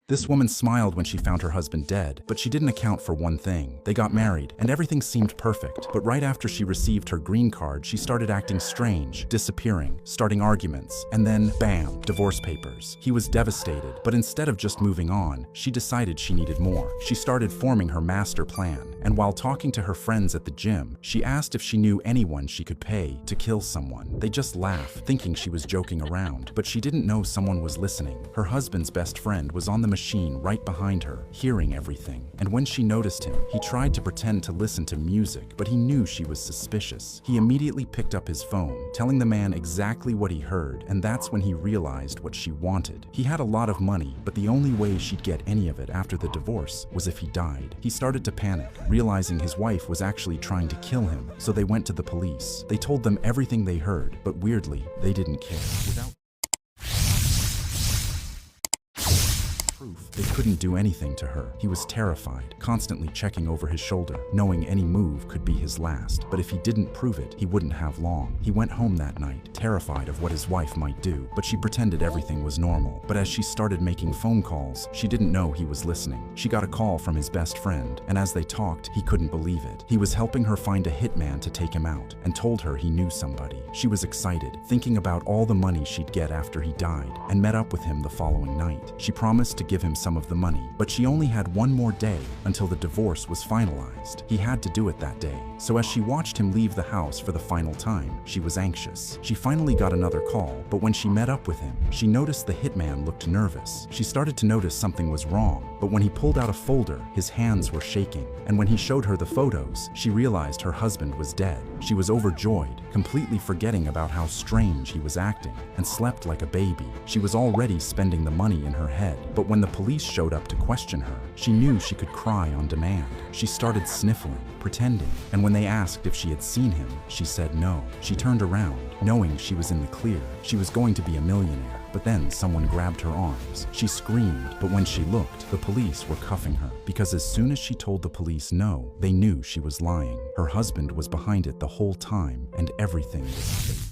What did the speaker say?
This woman smiled when she found her husband dead, but she didn't account for one thing. They got married, and everything seemed perfect. But right after she received her green card, she started acting strange, disappearing, starting arguments, and then, bam, divorce papers. He was devastated, but instead of just moving on, she decided she needed more. She started forming her master plan, and while talking to her friends at the gym, she asked if she knew anyone she could pay to kill someone. They just laughed, thinking she was joking around, but she didn't know someone was listening. Her husband's best friend was on the machine right behind her, hearing everything. And when she noticed him, he tried to pretend to listen to music, but he knew she was suspicious. He immediately picked up his phone, telling the man exactly what he heard, and that's when he realized what she wanted. He had a lot of money, but the only way she'd get any of it after the divorce was if he died. He started to panic, realizing his wife was actually trying to kill him, so they went to the police. They told them everything they heard, but weirdly, they didn't care. Without proof, they couldn't do anything to her. He was terrified, constantly checking over his shoulder, knowing any move could be his last. But if he didn't prove it, he wouldn't have long. He went home that night, terrified of what his wife might do, but she pretended everything was normal. But as she started making phone calls, she didn't know he was listening. She got a call from his best friend, and as they talked, he couldn't believe it. He was helping her find a hitman to take him out, and told her he knew somebody. She was excited, thinking about all the money she'd get after he died, and met up with him the following night. She promised to give him some of the money, but she only had one more day until the divorce was finalized. He had to do it that day. So as she watched him leave the house for the final time, she was anxious. She finally got another call, but when she met up with him, she noticed the hitman looked nervous. She started to notice something was wrong, but when he pulled out a folder, his hands were shaking. And when he showed her the photos, she realized her husband was dead. She was overjoyed, completely forgetting about how strange he was acting, and slept like a baby. She was already spending the money in her head, but when the police showed up to question her, she knew she could cry on demand. She started sniffling, pretending, and when they asked if she had seen him, she said no. She turned around, knowing she was in the clear. She was going to be a millionaire. But then someone grabbed her arms. She screamed, but when she looked, the police were cuffing her, because as soon as she told the police no, they knew she was lying. Her husband was behind it the whole time, and everything was fake.